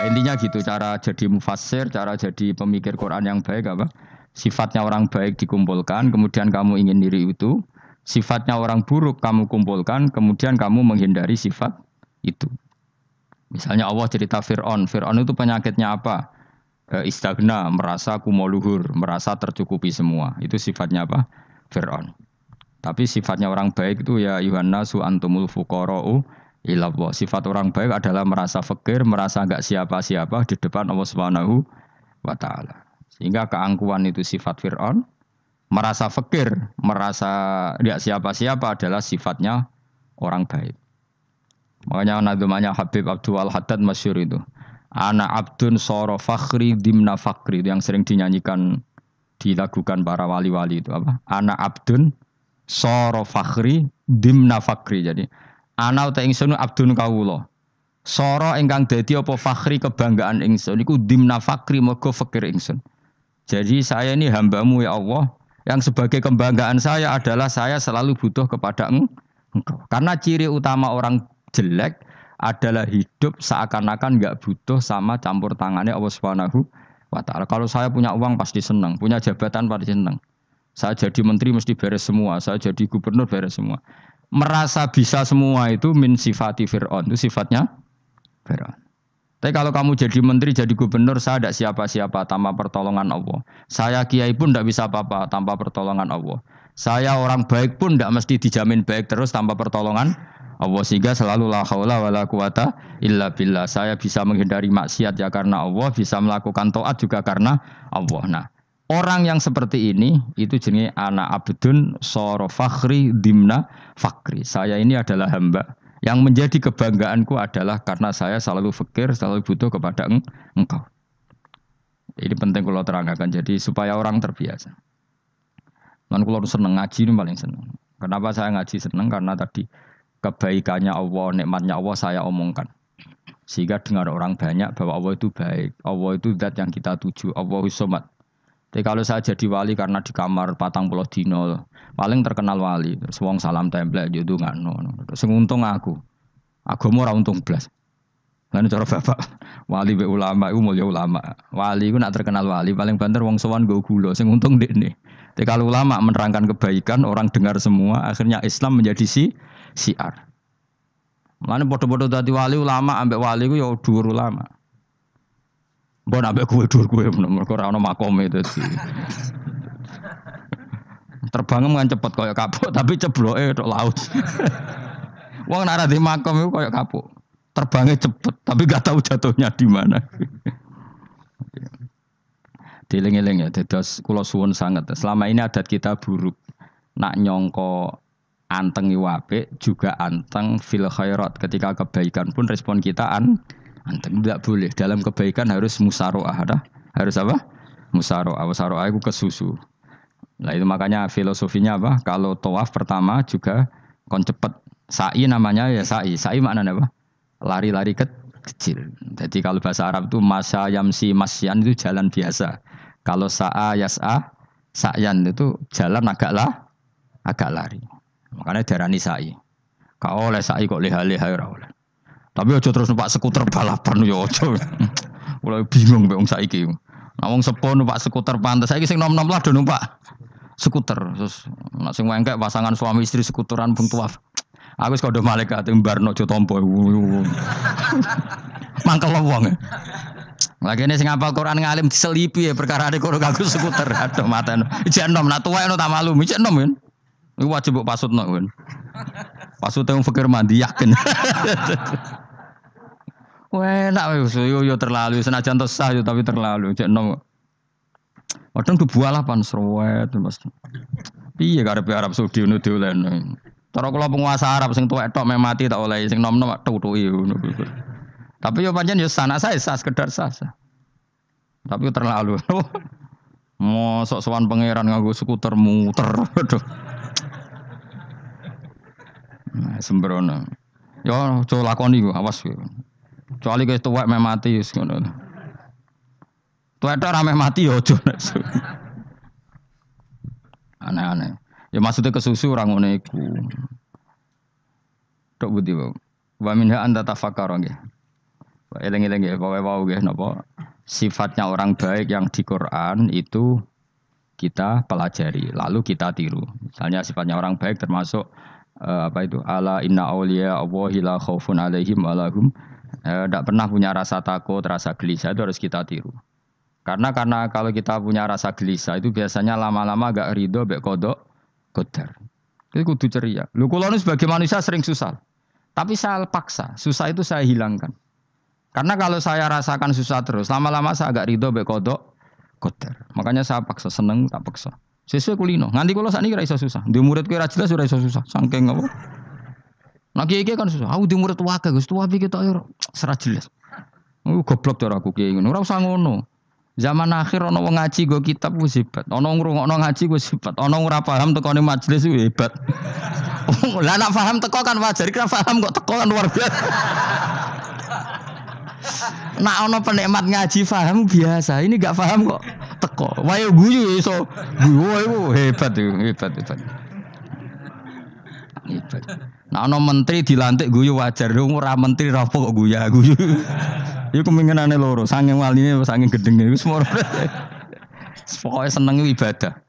Intinya gitu cara jadi mufassir, cara jadi pemikir Quran yang baik apa? Sifatnya orang baik dikumpulkan, kemudian kamu ingin diri itu. Sifatnya orang buruk kamu kumpulkan, kemudian kamu menghindari sifat itu. Misalnya Allah cerita Fir'aun. Fir'aun itu penyakitnya apa? Istagna, merasa kumoluhur, merasa tercukupi semua. Itu sifatnya apa? Fir'aun. Tapi sifatnya orang baik itu ya Yuhannasu antumul fuqara'u ilallah. Sifat orang baik adalah merasa fakir, merasa enggak siapa-siapa di depan Allah Subhanahu wa taala. Sehingga keangkuhan itu sifat Firaun, merasa fakir, merasa enggak siapa-siapa adalah sifatnya orang baik. Makanya nadumanya Habib Abdul Haddad masyhur itu. Ana abdun soro fakhri dimna fakri itu yang sering dinyanyikan dilakukan para wali-wali itu apa? Ana abdun soro fakhri dimna fakri. Jadi ana uta ingsun abdun kawula. Soro ingkang dadi apa fakhri kebanggaan ingsun iku dimna fakri mergo fakir ingsun. Jadi saya ini hambamu ya Allah yang sebagai kebanggaan saya adalah saya selalu butuh kepada engkau. Karena ciri utama orang jelek adalah hidup seakan-akan enggak butuh sama campur tangannya Allah Subhanahu wa taala. Kalau saya punya uang pasti senang, punya jabatan pasti senang. Saya jadi menteri mesti beres semua, saya jadi gubernur beres semua. Merasa bisa semua itu min sifati Fir'aun, itu sifatnya Fir'aun. Tapi kalau kamu jadi menteri, jadi gubernur, saya tidak siapa-siapa tanpa pertolongan Allah. Saya kiai pun tidak bisa apa-apa tanpa pertolongan Allah. Saya orang baik pun tidak mesti dijamin baik terus tanpa pertolongan Allah. Sehingga selalu la haula wala quwata illa billah. Saya bisa menghindari maksiat ya karena Allah, bisa melakukan taat juga karena Allah. Nah, orang yang seperti ini itu jenis ana abdun soro fakhri dimna fakri. Saya ini adalah hamba. Yang menjadi kebanggaanku adalah karena saya selalu fakir, selalu butuh kepada engkau. Ini penting kalau terangkan. Jadi supaya orang terbiasa. Dan kalau seneng ngaji ini paling seneng. Kenapa saya ngaji seneng? Karena tadi kebaikannya Allah, nikmatnya Allah saya omongkan. Sehingga dengar orang banyak bahwa Allah itu baik. Allah itu zat yang kita tuju. Allahus somad. Tapi kalau saya jadi wali karena di kamar 40 dino, paling terkenal wali. Terus wong salam template yo ndongakno. Sing untung aku. Agama ora untung blas. Lan cara bapak wali be ulama iku mulya ulama. Wali iku nak terkenal wali paling banter wong sowan nggo gula sing untung ndekne. Tapi kalau ulama menerangkan kebaikan, orang dengar semua, akhirnya Islam menjadi siar. Mulane padha-padha dadi wali ulama ambek wali ku ya dhuwur ulama. Mbok ambek kowe dhuwur kowe mergo ora ono makome dadi. Terbang kan cepet kaya kapuk tapi cebloke tok laut. Wong nek ora di makom iku kaya kapuk. Terbangnya cepet tapi gak tahu jatuhnya di mana. Dieling-eling ya dados kula suwun sanget. Selama ini adat kita buruk. Nak nyongko anteng apik juga anteng fil khairat. Ketika kebaikan pun respon kita anteng tidak boleh. Dalam kebaikan harus musaroah. Harus apa? Musaroah. Musaroah itu kesusu. Nah itu makanya filosofinya apa? Kalau tawaf pertama juga kon cepet. Sa'i namanya ya sa'i. Sa'i maknanya apa? Lari-lari kecil. Jadi kalau bahasa Arab itu masa yamsi masyan itu jalan biasa. Kalau sa'a yas'a sa'yan itu jalan agak lari. Makanya darani sa'i. Kau oleh sa'i kok leha-leha ora oleh. Tapi aja terus numpak skuter balapan yo aja. Mulai bingung mbek wong saiki. Nah wong sepo numpak skuter pantes saiki sing nom-nom lah do numpak skuter. Terus nek sing wengkek pasangan suami istri skuteran pun tuaf. Aku wis kodho malaikat mbarno aja tampa. Mangkel wong. Lagi ini sing hafal Quran ngalim diselipi ya perkara ade kono kanggo skuter. Aduh maten. Ijek enom nak tuwek eno tak malu. Ijek enom kan. Iku wajib mbok pasutno kan. Pasute wong fakir mandi yakin. Enak wis yo terlalu senajan to sah yo tapi terlalu. Ijek enom. Wadon kebualapan sruwet Mas. Piye karepe Arab Saudi ngono diolehno. Cara kula penguasa Arab sing tuwek tok meh mati tak oleh sing nom-nom tutuki ngono. Tapi yo pancen yo sanak saya sah sekedar sah. Tapi terlalu. Mosok sowan pangeran nganggo skuter muter. Aduh. Nah, sembrono. Yo aja lakoni ku awas kowe. Kecuali kowe tuwek meh mati wis ngono. Tuwek tok ora meh mati yo aja. Aneh-aneh. Ya maksudnya kesusu orang ngono iku. Tok budi wae. Wa minha anta tafakkara nggih. Eleng-eleng ya, pokoke wau nggih napa sifatnya orang baik yang di Quran itu kita pelajari, lalu kita tiru. Misalnya sifatnya orang baik termasuk apa itu ala inna auliya Allahi la khaufun alaihim walahum tidak pernah punya rasa takut, rasa gelisah itu harus kita tiru. Karena kalau kita punya rasa gelisah itu biasanya lama-lama agak ridho mbek kodok qadar. Itu kudu ceria. Lu kula nu sebagai manusia sering susah. Tapi saya paksa, susah itu saya hilangkan. Karena kalau saya rasakan susah terus, lama-lama saya agak ridho mbek kodok qadar. Makanya saya paksa, seneng tak paksa. Sesuai kulino. Nganti kula sakniki ra iso susah. Di murid kowe ra jelas ora iso susah. Saking apa? Nah kiai kan susah. Aku di murid wae Gus, tuwa iki ketok ora serat jelas. Goblok cara aku kiai ngono. Ora usah ngono. Zaman akhir ana wong ngaji go kitab wis hebat. Ana ngrungokno ngaji wis hebat. Ana ora paham tekone majelis wis hebat. Lah nek paham teko kan wajar, kira paham kok teko kan luar biasa. Nak ana penikmat ngaji paham biasa. Ini enggak paham kok teko. Wae guyu iso. Guyu hebat itu, hebat. Hebat. Nah ana menteri dilantik guyu wajar. Ora menteri ra kok guyu. Iku kemungkinane loro, saking waline saking gedenge wis moro. Pokoke seneng ibadah.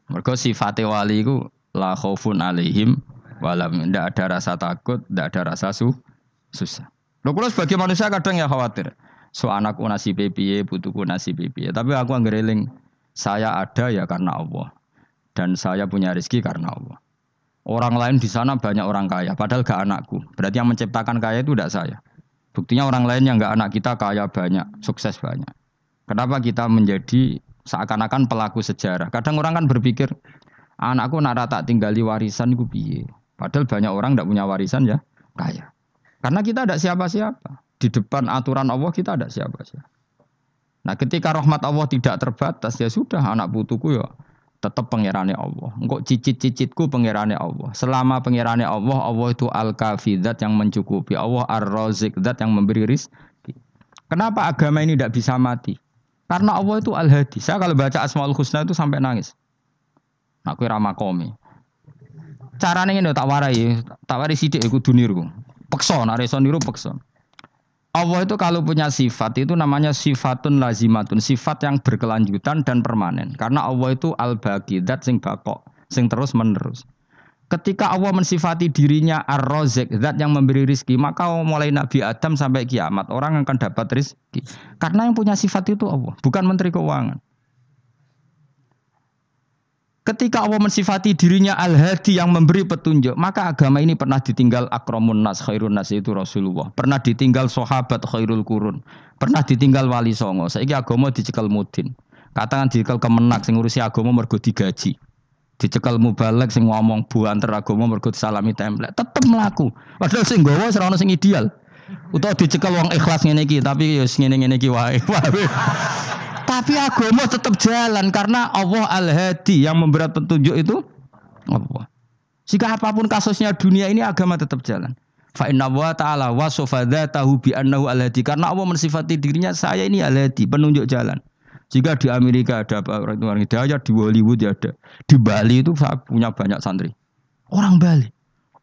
Mergo sifate wali iku la khaufun alaihim walam ndak ada rasa takut, ndak ada rasa susah. Lho kula sebagai manusia kadang ya khawatir. So anakku nasibe piye, putuku nasibe piye. Tapi aku anggereling saya ada ya karena Allah. Dan saya punya rezeki karena Allah. Orang lain di sana banyak orang kaya, padahal gak anakku. Berarti yang menciptakan kaya itu tidak saya. Buktinya orang lain yang enggak anak kita kaya banyak, sukses banyak. Kenapa kita menjadi seakan-akan pelaku sejarah? Kadang orang kan berpikir, anakku nak tak tinggali warisan iku piye. Padahal banyak orang enggak punya warisan ya, kaya. Karena kita tidak siapa-siapa. Di depan aturan Allah kita tidak siapa-siapa. Nah ketika rahmat Allah tidak terbatas, ya sudah anak putuku ya tetap pangerane Allah. Engkau cicit-cicitku pangerane Allah. Selama pangerane Allah, Allah itu al-kafi, zat yang mencukupi. Allah ar-razik, zat yang memberi rizki. Kenapa agama ini tidak bisa mati? Karena Allah itu al-hadi. Saya kalau baca Asmaul Husna itu sampai nangis. Aku ramakomi. Caranya ini tak warai sidik iku duniru. Peksa, nak reso niru peksa. Allah itu kalau punya sifat itu namanya sifatun lazimatun, sifat yang berkelanjutan dan permanen. Karena Allah itu al-baqi, zat sing bakok, sing terus menerus. Ketika Allah mensifati dirinya ar-razik, zat yang memberi rizki, maka mulai Nabi Adam sampai kiamat orang akan dapat rizki. Karena yang punya sifat itu Allah, bukan menteri keuangan. Ketika Allah mensifati dirinya al-hadi yang memberi petunjuk, maka agama ini pernah ditinggal akramun nas, khairun nas itu Rasulullah. Pernah ditinggal sahabat khairul qurun. Pernah ditinggal wali songo. Saiki agama dicekel mudin. Katakan dicekel kemenak sing ngurusi agama mergo digaji. Dicekel mubalek sing ngomong buanter agama mergo disalami template. Tetep mlaku. Padahal sing nggawa ora ono sing ideal. Utawa dicekel wong ikhlas ngene iki, tapi ya ngene-ngene iki wae. Tapi agama tetap jalan karena Allah al-hadi yang memberi petunjuk itu Allah. Jika apapun kasusnya dunia ini agama tetap jalan. Fa inna wa ta'ala wasafa dzatahu bi annahu al-hadi karena Allah mensifati dirinya saya ini al-hadi, penunjuk jalan. Jika di Amerika ada orang hidayah, di Hollywood ada. Di Bali itu saya punya banyak santri. Orang Bali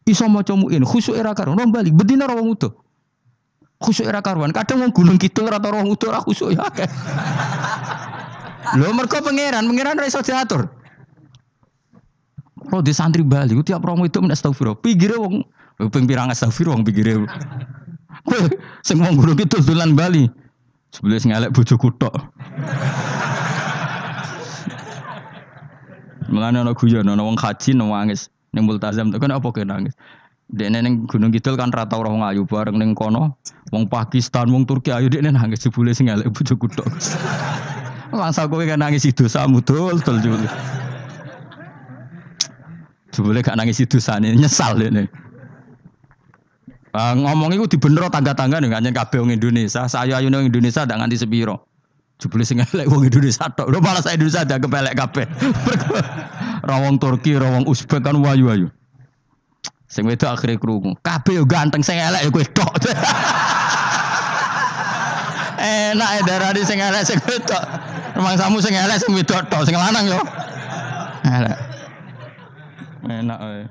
iso maca muin khusyuk era karo orang Bali bedina wong utuh. Khusyuk era karuan. Kadang wong Gunung Kidul ora tau utuh ora khusyuk ya akeh. Lho mergo pangeran ora iso diatur. Kalau di santri Bali ku tiap romo itu mendak astagfirullah. Pinggire wong ping pirang astagfirullah wong pinggire. Kowe sing wong Gunung Kidul dolan Bali. Sebelum sing elek bojoku tok. Mulane ana guyon ana wong haji nangis ning multazam tekan apa ke nangis. Dekne ning Gunung Kidul kan ra tau ora wong ayu bareng ning kono, wong Pakistan, wong Turki ayu dekne nangis jebule sing elek bojoku tok. Masa kowe kan nangis dosamu dol jebule. Jebule gak nangis dosane nyesal dekne. Ngomong iku dibenero tangga-tangga ning kanjen kabeh wong Indonesia, sayu-ayu ning Indonesia ndak nganti sepiro. Jebule sing elek wong Indonesia tok. Lho malah sak Indonesia ndak kepelek kabeh. Ra wong Turki, ra wong Uzbek kan wayu-ayu. Sing wedok akhire krungu. Kabeh yo ganteng sing elek yo kowe tok. Enak e darani sing elek sing wedok. Rumangsamu sing elek sing wedok tok, sing lanang yo. Elek. Enak ae.